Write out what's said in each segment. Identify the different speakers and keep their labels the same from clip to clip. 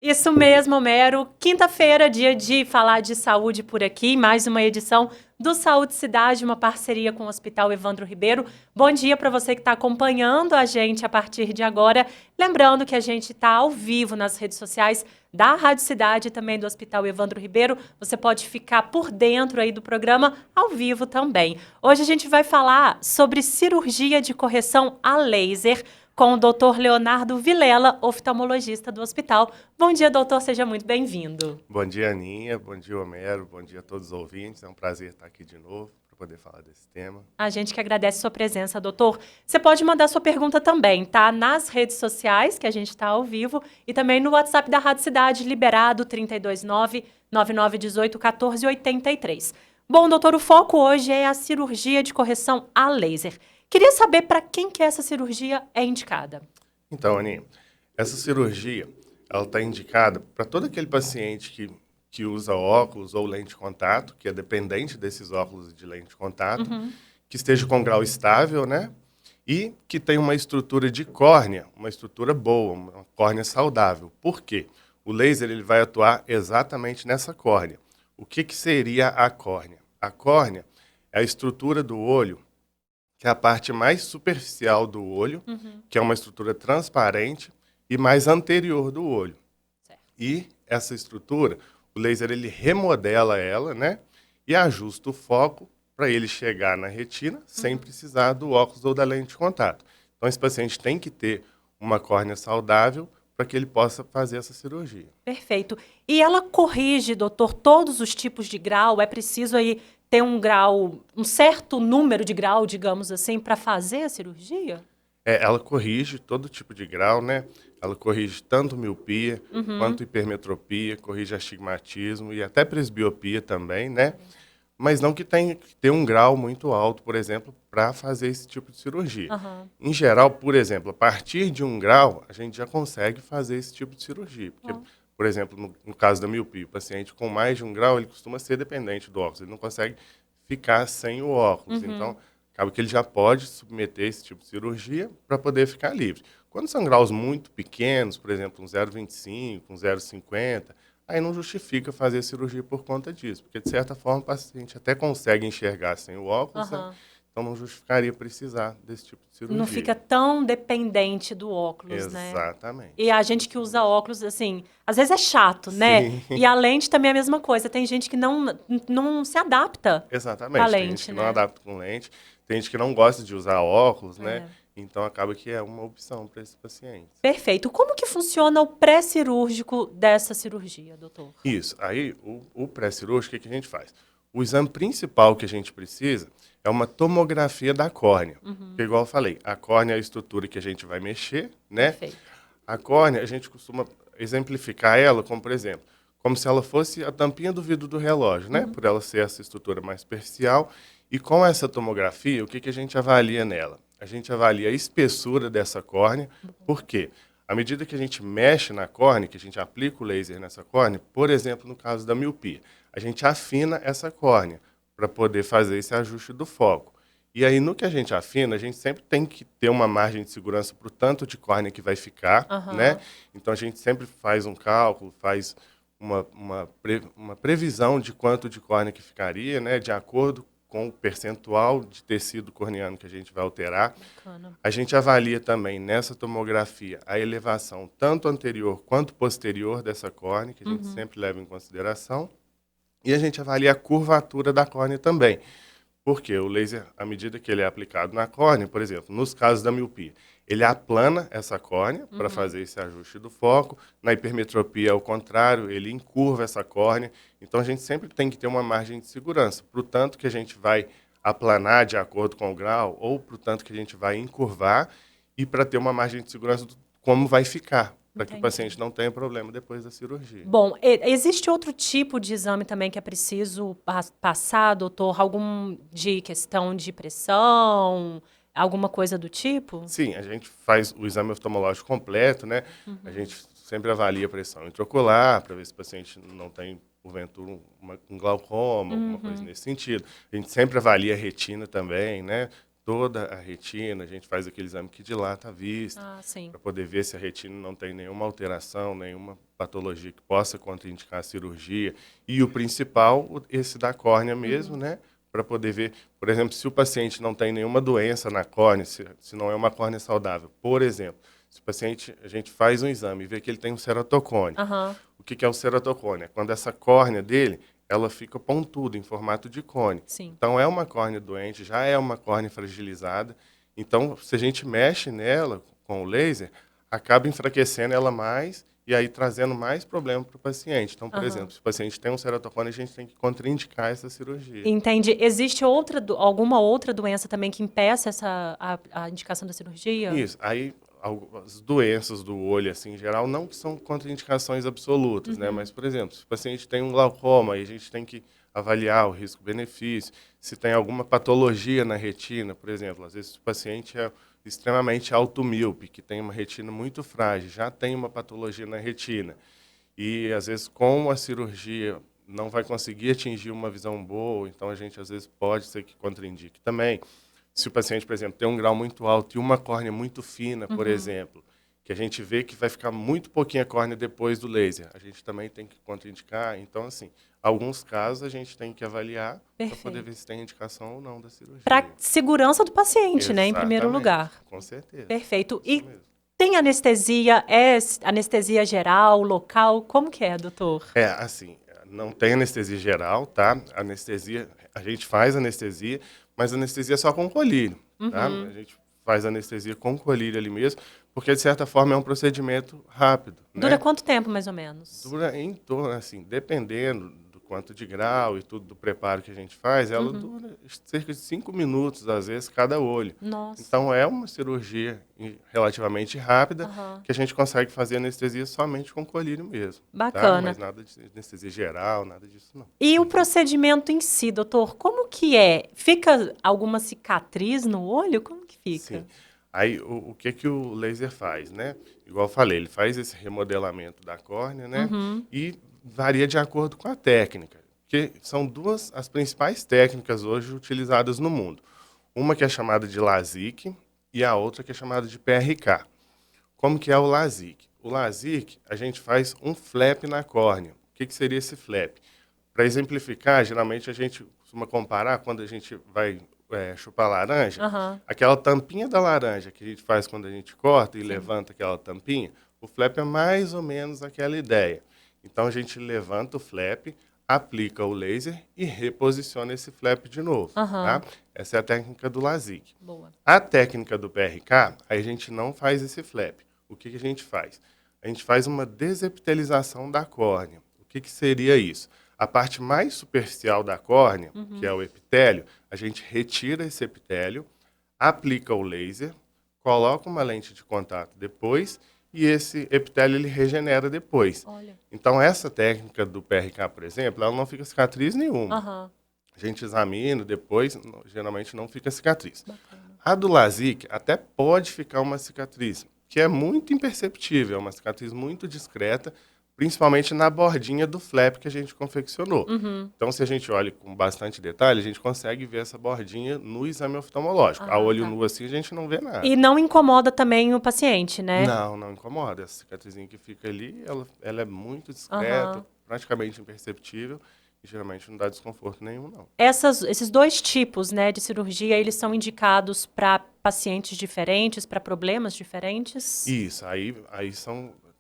Speaker 1: Isso mesmo, Homero. Quinta-feira, dia de falar de saúde por aqui, mais uma edição do Saúde Cidade, uma parceria com o Hospital Evandro Ribeiro. Bom dia para você que está acompanhando a gente a partir de agora. Lembrando que a gente está ao vivo nas redes sociais da Rádio Cidade e também do Hospital Evandro Ribeiro. Você pode ficar por dentro aí do programa ao vivo também. Hoje a gente vai falar sobre cirurgia de correção a laser com o Dr. Leonardo Vilela, oftalmologista do hospital. Bom dia, doutor, seja muito bem-vindo.
Speaker 2: Bom dia, Aninha. Bom dia, Homero. Bom dia a todos os ouvintes. É um prazer estar aqui de novo para poder falar desse tema.
Speaker 1: A gente que agradece sua presença, doutor. Você pode mandar sua pergunta também, tá? Nas redes sociais, que a gente está ao vivo, e também no WhatsApp da Rádio Cidade, liberado 329-9918-1483. Bom, doutor, o foco hoje é a cirurgia de correção a laser. Queria saber para quem que essa cirurgia é indicada.
Speaker 2: Então, Aninha, essa cirurgia ela está indicada para todo aquele paciente que usa óculos ou lente de contato, que é dependente desses óculos de lente de contato, que esteja com grau estável, né? E que tem uma estrutura de córnea, uma estrutura boa, uma córnea saudável. Por quê? O laser ele vai atuar exatamente nessa córnea. O que seria a córnea? A córnea é a estrutura do olho, que é a parte mais superficial do olho, que é uma estrutura transparente e mais anterior do olho.
Speaker 1: Certo.
Speaker 2: E essa estrutura, o laser ele remodela ela, né? E ajusta o foco para ele chegar na retina sem precisar do óculos ou da lente de contato. Então esse paciente tem que ter uma córnea saudável para que ele possa fazer essa cirurgia.
Speaker 1: Perfeito. E ela corrige, doutor, todos os tipos de grau? É preciso aí ter um grau, um certo número de grau, digamos assim, para fazer a cirurgia?
Speaker 2: Ela corrige todo tipo de grau, né? Ela corrige tanto miopia quanto hipermetropia, corrige astigmatismo e até presbiopia também, né? Mas não que tenha que ter um grau muito alto, por exemplo, para fazer esse tipo de cirurgia. Em geral, por exemplo, a partir de 1 grau, a gente já consegue fazer esse tipo de cirurgia. Porque, por exemplo, no caso da miopia, o paciente com mais de 1 grau, ele costuma ser dependente do óculos, ele não consegue ficar sem o óculos. Então, acaba que ele já pode submeter esse tipo de cirurgia para poder ficar livre. Quando são graus muito pequenos, por exemplo, um 0,25, um 0,50, aí não justifica fazer a cirurgia por conta disso, porque de certa forma o paciente até consegue enxergar sem o óculos, né? Então não justificaria precisar desse tipo de cirurgia.
Speaker 1: Não fica tão dependente do óculos, né?
Speaker 2: Exatamente.
Speaker 1: E a gente que usa óculos, assim, às vezes é chato, né?
Speaker 2: Sim.
Speaker 1: E a lente também é a mesma coisa. Tem gente que não se adapta
Speaker 2: Exatamente.
Speaker 1: com a
Speaker 2: Tem
Speaker 1: lente,
Speaker 2: gente que
Speaker 1: né?
Speaker 2: não adapta com lente, tem gente que não gosta de usar óculos, né? Então acaba que é uma opção para esses pacientes.
Speaker 1: Perfeito. Como que funciona o pré-cirúrgico dessa cirurgia, doutor?
Speaker 2: Isso. Aí, o pré-cirúrgico, o que a gente faz? O exame principal que a gente precisa é uma tomografia da córnea. Porque, igual eu falei, a córnea é a estrutura que a gente vai mexer, né?
Speaker 1: Perfeito.
Speaker 2: A córnea, a gente costuma exemplificar ela como, por exemplo, como se ela fosse a tampinha do vidro do relógio, né? Por ela ser essa estrutura mais superficial. E com essa tomografia, o que a gente avalia nela? A gente avalia a espessura dessa córnea. Por quê? À medida que a gente mexe na córnea, que a gente aplica o laser nessa córnea, por exemplo, no caso da miopia, a gente afina essa córnea para poder fazer esse ajuste do foco. E aí, no que a gente afina, a gente sempre tem que ter uma margem de segurança para o tanto de córnea que vai ficar, né? Então, a gente sempre faz um cálculo, faz uma previsão de quanto de córnea que ficaria, né? De acordo com o percentual de tecido corneano que a gente vai alterar.
Speaker 1: Bacana.
Speaker 2: A gente avalia também nessa tomografia a elevação tanto anterior quanto posterior dessa córnea, que a gente sempre leva em consideração. E a gente avalia a curvatura da córnea também. Porque o laser, à medida que ele é aplicado na córnea, por exemplo, nos casos da miopia, ele aplana essa córnea para fazer esse ajuste do foco. Na hipermetropia, ao contrário, ele encurva essa córnea. Então, a gente sempre tem que ter uma margem de segurança para o tanto que a gente vai aplanar de acordo com o grau ou para o tanto que a gente vai encurvar e para ter uma margem de segurança do como vai ficar, para que o paciente não tenha problema depois da cirurgia.
Speaker 1: Bom, existe outro tipo de exame também que é preciso passar, doutor? Algum de questão de pressão, alguma coisa do tipo?
Speaker 2: Sim, a gente faz o exame oftalmológico completo, né? A gente sempre avalia a pressão intraocular para ver se o paciente não tem, porventura, um glaucoma, alguma coisa nesse sentido. A gente sempre avalia a retina também, né? toda a retina, a gente faz aquele exame que dilata a vista,
Speaker 1: Ah, sim.
Speaker 2: para poder ver se a retina não tem nenhuma alteração, nenhuma patologia que possa contraindicar a cirurgia. E o principal, esse da córnea mesmo, né? Para poder ver, por exemplo, se o paciente não tem nenhuma doença na córnea, se não é uma córnea saudável. Por exemplo, se o paciente, a gente faz um exame e vê que ele tem um ceratocone.
Speaker 1: Aham,
Speaker 2: O que é o ceratocone? É quando essa córnea dele, ela fica pontuda, em formato de cone.
Speaker 1: sim.
Speaker 2: Então, é uma córnea doente, já é uma córnea fragilizada. Então, se a gente mexe nela com o laser, acaba enfraquecendo ela mais e aí trazendo mais problema para o paciente. Então, por
Speaker 1: Aham.
Speaker 2: exemplo, se o paciente tem um ceratocone, a gente tem que contraindicar essa cirurgia.
Speaker 1: Entendi. Existe alguma outra doença também que impeça a indicação da cirurgia?
Speaker 2: Isso. Aí, as doenças do olho, assim, em geral, não que são contraindicações absolutas, né? Mas, por exemplo, se o paciente tem um glaucoma, aí a gente tem que avaliar o risco-benefício. Se tem alguma patologia na retina, por exemplo, às vezes o paciente é extremamente automíope, que tem uma retina muito frágil, já tem uma patologia na retina. E, às vezes, com a cirurgia, não vai conseguir atingir uma visão boa, então a gente, às vezes, pode ser que contraindique também. Se o paciente, por exemplo, tem um grau muito alto e uma córnea muito fina, por exemplo, que a gente vê que vai ficar muito pouquinha córnea depois do laser, a gente também tem que contraindicar. Então, assim, alguns casos a gente tem que avaliar para poder
Speaker 1: Perfeito.
Speaker 2: ver se tem indicação ou não da cirurgia.
Speaker 1: Para segurança do paciente, né, em primeiro
Speaker 2: Exatamente,
Speaker 1: lugar.
Speaker 2: com certeza.
Speaker 1: Perfeito.
Speaker 2: Isso
Speaker 1: E
Speaker 2: mesmo.
Speaker 1: tem anestesia? É anestesia geral, local? Como que é, doutor?
Speaker 2: É, assim, não tem anestesia geral, tá? Anestesia, a gente faz anestesia, mas anestesia só com colírio, tá? A gente faz anestesia com colírio ali mesmo, porque de certa forma é um procedimento rápido,
Speaker 1: Dura
Speaker 2: né?
Speaker 1: quanto tempo, mais ou menos?
Speaker 2: Dura em torno, assim, dependendo do quanto de grau e tudo do preparo que a gente faz, ela dura cerca de 5 minutos, às vezes, cada olho.
Speaker 1: Nossa.
Speaker 2: Então, é uma cirurgia relativamente rápida
Speaker 1: Aham.
Speaker 2: que a gente consegue fazer anestesia somente com colírio mesmo, tá?
Speaker 1: Bacana.
Speaker 2: Mas nada de anestesia geral, nada disso, não.
Speaker 1: E o procedimento em si, doutor, como que é? Fica alguma cicatriz no olho? Como que fica?
Speaker 2: Sim. Aí, o que que o laser faz, né? Igual eu falei, ele faz esse remodelamento da córnea, né? E varia de acordo com a técnica, que são duas as principais técnicas hoje utilizadas no mundo. Uma que é chamada de LASIK e a outra que é chamada de PRK. Como que é o LASIK? O LASIK, a gente faz um flap na córnea. O que que seria esse flap? Para exemplificar, geralmente a gente costuma comparar quando a gente vai chupar laranja,
Speaker 1: Aham.
Speaker 2: aquela tampinha da laranja que a gente faz quando a gente corta e levanta aquela tampinha, o flap é mais ou menos aquela ideia. Então a gente levanta o flap, aplica o laser e reposiciona esse flap de novo, tá?
Speaker 1: Aham.
Speaker 2: Essa é a técnica do LASIK.
Speaker 1: Boa.
Speaker 2: A técnica do PRK, aí a gente não faz esse flap. O que que a gente faz? A gente faz uma desepitelização da córnea. O que que seria isso? A parte mais superficial da córnea, que é o epitélio, a gente retira esse epitélio, aplica o laser, coloca uma lente de contato depois e esse epitélio ele regenera depois.
Speaker 1: Olha.
Speaker 2: Então essa técnica do PRK, por exemplo, ela não fica cicatriz nenhuma.
Speaker 1: Aham.
Speaker 2: A gente examina depois, geralmente não fica cicatriz.
Speaker 1: Bacana.
Speaker 2: A do LASIK até pode ficar uma cicatriz, que é muito imperceptível, é uma cicatriz muito discreta, principalmente na bordinha do flap que a gente confeccionou. Então, se a gente olha com bastante detalhe, a gente consegue ver essa bordinha no exame oftalmológico. A
Speaker 1: Ah,
Speaker 2: olho
Speaker 1: tá.
Speaker 2: nu assim, a gente não vê nada.
Speaker 1: E não incomoda também o paciente, né?
Speaker 2: Não, não incomoda. Essa cicatrizinha que fica ali, ela é muito discreta,
Speaker 1: Aham.
Speaker 2: praticamente imperceptível, e geralmente não dá desconforto nenhum, não.
Speaker 1: Esses dois tipos, né, de cirurgia, eles são indicados para pacientes diferentes, para problemas diferentes?
Speaker 2: Isso,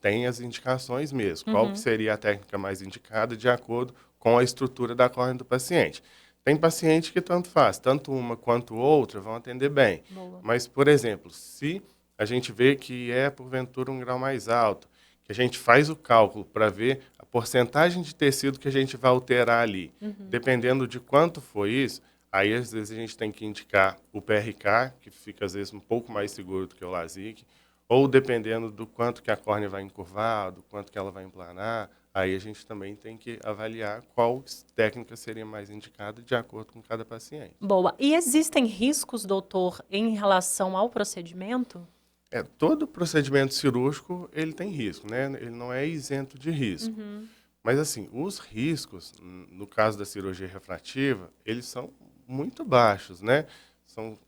Speaker 2: tem as indicações mesmo. Qual que seria a técnica mais indicada de acordo com a estrutura da córnea do paciente? Tem paciente que tanto faz, tanto uma quanto outra vão atender bem.
Speaker 1: Boa.
Speaker 2: Mas, por exemplo, se a gente vê que é porventura um grau mais alto, que a gente faz o cálculo para ver a porcentagem de tecido que a gente vai alterar ali, dependendo de quanto foi isso, aí às vezes a gente tem que indicar o PRK, que fica às vezes um pouco mais seguro do que o LASIK, ou dependendo do quanto que a córnea vai encurvar, do quanto que ela vai emplanar, aí a gente também tem que avaliar qual técnica seria mais indicada de acordo com cada paciente.
Speaker 1: Boa. E existem riscos, doutor, em relação ao procedimento?
Speaker 2: Todo procedimento cirúrgico, ele tem risco, né? Ele não é isento de risco. Mas, assim, os riscos, no caso da cirurgia refrativa, eles são muito baixos, né? São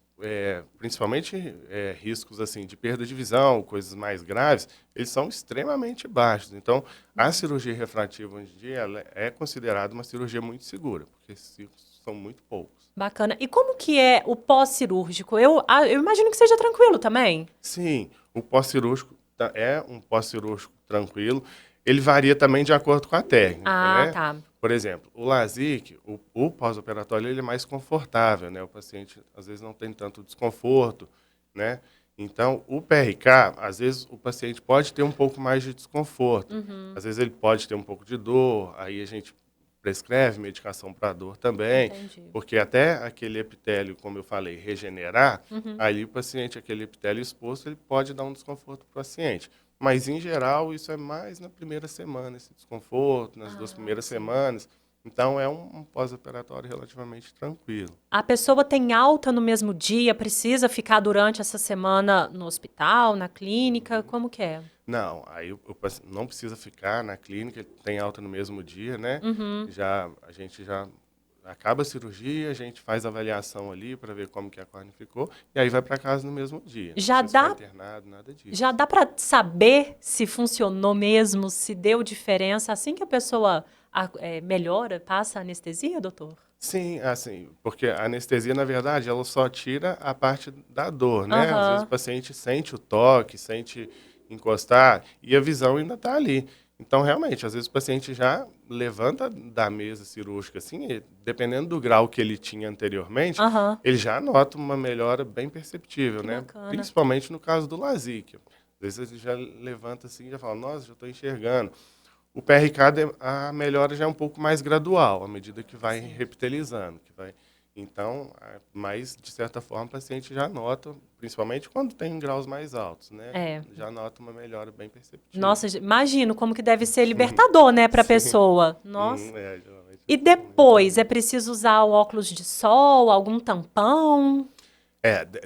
Speaker 2: principalmente riscos assim de perda de visão, coisas mais graves, eles são extremamente baixos. Então, a cirurgia refrativa hoje em dia ela é considerada uma cirurgia muito segura, porque esses riscos são muito poucos.
Speaker 1: Bacana. E como que é o pós-cirúrgico? Eu imagino que seja tranquilo também.
Speaker 2: Sim, o pós-cirúrgico é um pós-cirúrgico tranquilo. Ele varia também de acordo com a técnica,
Speaker 1: Ah,
Speaker 2: né?
Speaker 1: tá.
Speaker 2: Por exemplo, o LASIK, o pós-operatório, ele é mais confortável, né? O paciente, às vezes, não tem tanto desconforto, né? Então, o PRK, às vezes, o paciente pode ter um pouco mais de desconforto. Às vezes, ele pode ter um pouco de dor, aí a gente prescreve medicação para dor também,
Speaker 1: Entendi.
Speaker 2: porque até aquele epitélio, como eu falei, regenerar, ali o paciente, aquele epitélio exposto, ele pode dar um desconforto para o paciente. Mas, em geral, isso é mais na primeira semana, esse desconforto, nas 2 primeiras
Speaker 1: sim.
Speaker 2: semanas. Então, é um pós-operatório relativamente tranquilo.
Speaker 1: A pessoa tem alta no mesmo dia, precisa ficar durante essa semana no hospital, na clínica? Como que é?
Speaker 2: Não, aí o paciente não precisa ficar na clínica, ele tem alta no mesmo dia, né? A gente já acaba a cirurgia, a gente faz a avaliação ali para ver como que a córnea ficou, e aí vai para casa no mesmo dia. Não
Speaker 1: Já
Speaker 2: precisa ficar
Speaker 1: dá,
Speaker 2: internado, nada disso.
Speaker 1: já dá para saber se funcionou mesmo, se deu diferença assim que a pessoa melhora, passa a anestesia, doutor?
Speaker 2: Sim, assim, porque a anestesia, na verdade, ela só tira a parte da dor, né? Às vezes o
Speaker 1: Aham.
Speaker 2: paciente sente o toque, sente encostar e a visão ainda está ali. Então, realmente, às vezes o paciente já levanta da mesa cirúrgica, assim, e dependendo do grau que ele tinha anteriormente,
Speaker 1: Aham.
Speaker 2: ele já nota uma melhora bem perceptível,
Speaker 1: Que
Speaker 2: né?
Speaker 1: bacana.
Speaker 2: Principalmente no caso do LASIK. Às vezes ele já levanta assim e já fala, nossa, já estou enxergando. O PRK, a melhora já é um pouco mais gradual, à medida que vai
Speaker 1: Sim.
Speaker 2: repitelizando. Então, mas, de certa forma, o paciente já nota, principalmente quando tem graus mais altos, né?
Speaker 1: É.
Speaker 2: Já nota uma melhora bem perceptível.
Speaker 1: Nossa, imagino como que deve ser libertador, né, para a
Speaker 2: Sim.
Speaker 1: pessoa. Nossa.
Speaker 2: Geralmente
Speaker 1: E
Speaker 2: é muito
Speaker 1: depois, é
Speaker 2: bom.
Speaker 1: preciso usar o óculos de sol, algum tampão?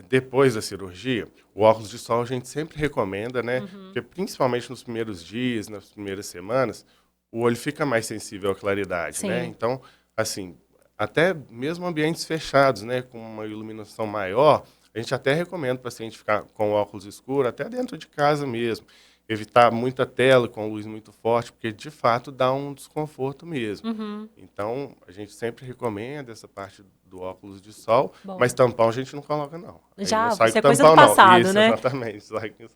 Speaker 2: Depois da cirurgia, o óculos de sol a gente sempre recomenda, né? Porque principalmente nos primeiros dias, nas primeiras semanas, o olho fica mais sensível à claridade, né?
Speaker 1: Sim.
Speaker 2: Então, assim, até mesmo ambientes fechados, né, com uma iluminação maior, a gente até recomenda o paciente ficar com o óculos escuro, até dentro de casa mesmo. Evitar muita tela com luz muito forte, porque de fato dá um desconforto mesmo. Então, a gente sempre recomenda essa parte do óculos de sol,
Speaker 1: Bom.
Speaker 2: mas tampão a gente não coloca, não. Aí não
Speaker 1: Já,
Speaker 2: sai
Speaker 1: isso
Speaker 2: com
Speaker 1: é coisa do
Speaker 2: tampão, não.
Speaker 1: passado,
Speaker 2: Isso,
Speaker 1: né?
Speaker 2: exatamente.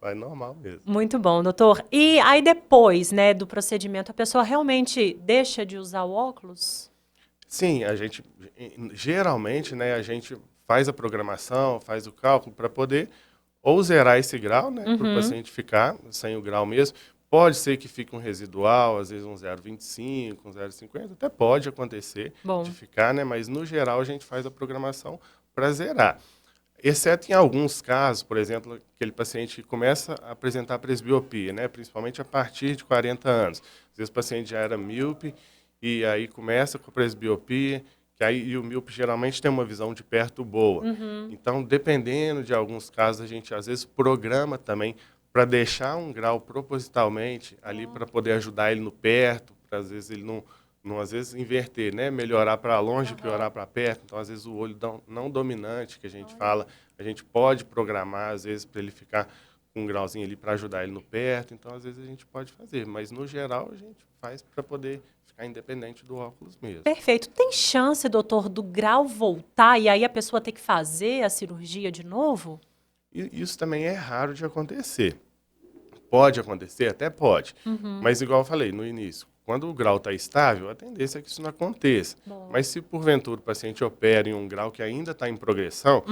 Speaker 2: Sai normal mesmo.
Speaker 1: Muito bom, doutor. E aí depois, né, do procedimento, a pessoa realmente deixa de usar o óculos?
Speaker 2: Sim, geralmente, né, a gente faz a programação, faz o cálculo para poder ou zerar esse grau, né, para o paciente ficar sem o grau mesmo. Pode ser que fique um residual, às vezes um 0,25, um 0,50, até pode acontecer
Speaker 1: Bom.
Speaker 2: de ficar, né, mas no geral a gente faz a programação para zerar. Exceto em alguns casos, por exemplo, aquele paciente que começa a apresentar presbiopia, né, principalmente a partir de 40 anos. Às vezes o paciente já era míope e aí começa com a presbiopia, e o míope geralmente tem uma visão de perto boa. Então, dependendo de alguns casos, a gente às vezes programa também para deixar um grau propositalmente ali para poder ajudar ele no perto, para às vezes ele não às vezes inverter, né? Melhorar para longe, piorar para perto. Então, às vezes o olho não dominante que a gente fala, a gente pode programar às vezes para ele ficar com um grauzinho ali para ajudar ele no perto. Então, às vezes a gente pode fazer, mas no geral a gente faz para poder ficar independente do óculos mesmo.
Speaker 1: Perfeito. Tem chance, doutor, do grau voltar e aí a pessoa ter que fazer a cirurgia de novo?
Speaker 2: E isso também é raro de acontecer. Pode acontecer? Até pode. Mas, igual eu falei no início, quando o grau está estável, a tendência é que isso não aconteça.
Speaker 1: Bom.
Speaker 2: Mas se, porventura, o paciente opera em um grau que ainda está em progressão,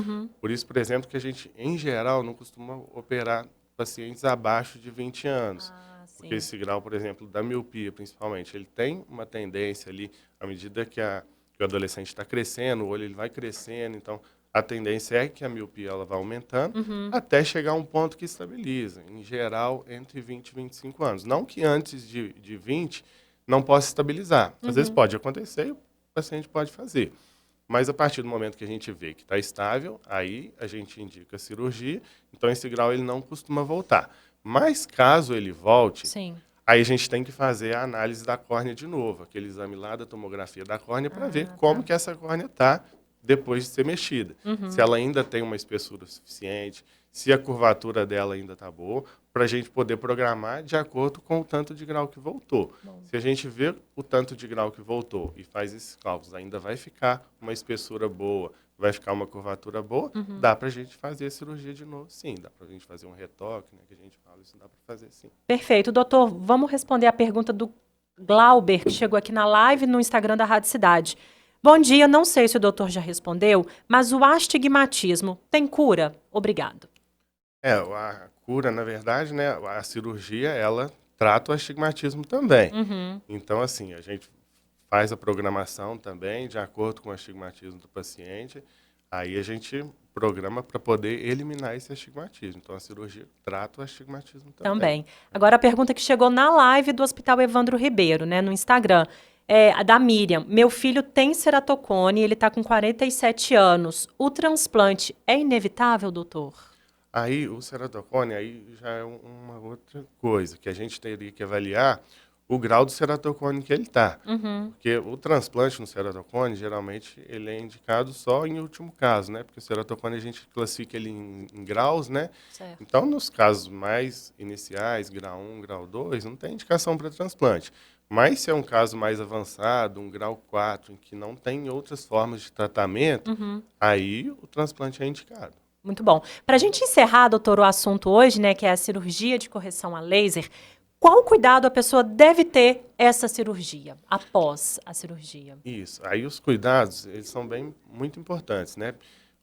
Speaker 2: por isso, por exemplo, que a gente, em geral, não costuma operar pacientes abaixo de 20 anos.
Speaker 1: Ah, sim.
Speaker 2: Porque esse grau, por exemplo, da miopia, principalmente, ele tem uma tendência ali, à medida que o adolescente está crescendo, o olho ele vai crescendo, então a tendência é que a miopia ela vai aumentando até chegar a um ponto que estabiliza, em geral, entre 20 e 25 anos. Não que antes de 20 não possa estabilizar. Às vezes pode acontecer e o paciente pode fazer. Mas a partir do momento que a gente vê que está estável, aí a gente indica a cirurgia, então esse grau ele não costuma voltar. Mas caso ele volte,
Speaker 1: Sim.
Speaker 2: aí a gente tem que fazer a análise da córnea de novo, aquele exame lá da tomografia da córnea para ver
Speaker 1: Ah,
Speaker 2: como
Speaker 1: tá.
Speaker 2: que essa córnea está depois de ser mexida. Se ela ainda tem uma espessura suficiente, se a curvatura dela ainda está boa, para a gente poder programar de acordo com o tanto de grau que voltou. Se a gente vê o tanto de grau que voltou e faz esses cálculos, ainda vai ficar uma espessura boa, vai ficar uma curvatura boa, dá para a gente fazer a cirurgia de novo, sim. Dá para a gente fazer um retoque, né, que a gente fala, isso dá para fazer sim.
Speaker 1: Perfeito. Doutor, vamos responder a pergunta do Glauber, que chegou aqui na live no Instagram da Rádio Cidade. Bom dia, não sei se o doutor já respondeu, mas o astigmatismo tem cura? Obrigado.
Speaker 2: A cura, na verdade, né, a cirurgia, ela trata o astigmatismo também. Então, assim, a gente faz a programação também de acordo com o astigmatismo do paciente, aí a gente programa para poder eliminar esse astigmatismo. Então, a cirurgia trata o astigmatismo também.
Speaker 1: Agora, a pergunta que chegou na live do Hospital Evandro Ribeiro, né, no Instagram, é a da Miriam. Meu filho tem ceratocone, ele está com 47 anos. O transplante é inevitável, doutor?
Speaker 2: Aí, o ceratocone, aí já é uma outra coisa, que a gente teria que avaliar o grau do ceratocone que ele está. Porque o transplante no ceratocone, geralmente, ele é indicado só em último caso, né? Porque o ceratocone a gente classifica ele em graus, né?
Speaker 1: Certo.
Speaker 2: Então, nos casos mais iniciais, grau 1, grau 2, não tem indicação para transplante. Mas se é um caso mais avançado, um grau 4, em que não tem outras formas de tratamento, aí o transplante é indicado.
Speaker 1: Muito bom. Para a gente encerrar, doutor, o assunto hoje, né, que é a cirurgia de correção a laser, qual cuidado a pessoa deve ter essa cirurgia, após a cirurgia?
Speaker 2: Isso. Aí os cuidados, eles são muito importantes, né?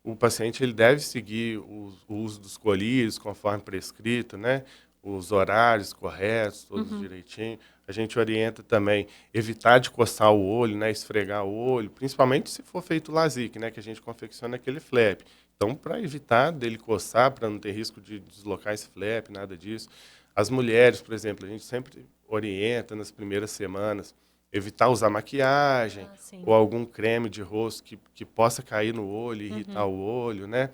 Speaker 2: O paciente, ele deve seguir o uso dos colírios conforme prescrito, né? Os horários corretos, todos direitinho. A gente orienta também evitar de coçar o olho, né? Esfregar o olho, principalmente se for feito LASIK, né? Que a gente confecciona aquele flap. Então, para evitar dele coçar, para não ter risco de deslocar esse flap, nada disso. As mulheres, por exemplo, a gente sempre orienta nas primeiras semanas evitar usar maquiagem ou algum creme de rosto que possa cair no olho e irritar o olho, né?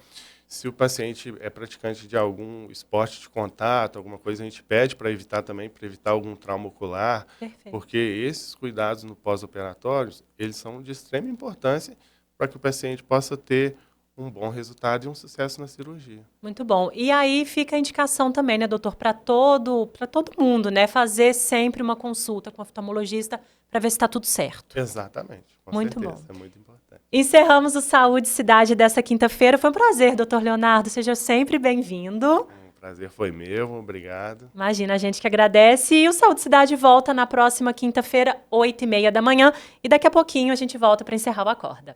Speaker 2: Se o paciente é praticante de algum esporte de contato, alguma coisa, a gente pede para evitar também, para evitar algum trauma ocular, porque esses cuidados no pós-operatório, eles são de extrema importância para que o paciente possa ter um bom resultado e um sucesso na cirurgia.
Speaker 1: Muito bom. E aí fica a indicação também, né, doutor, para todo mundo, né, fazer sempre uma consulta com o oftalmologista para ver se está tudo certo.
Speaker 2: Exatamente, com
Speaker 1: Muito
Speaker 2: certeza,
Speaker 1: bom.
Speaker 2: é muito importante.
Speaker 1: Encerramos o Saúde Cidade dessa quinta-feira. Foi um prazer, doutor Leonardo. Seja sempre bem-vindo.
Speaker 2: O prazer foi meu, obrigado.
Speaker 1: Imagina, a gente que agradece. E o Saúde Cidade volta na próxima quinta-feira, 8h30 da manhã. E daqui a pouquinho a gente volta para encerrar o Acorda.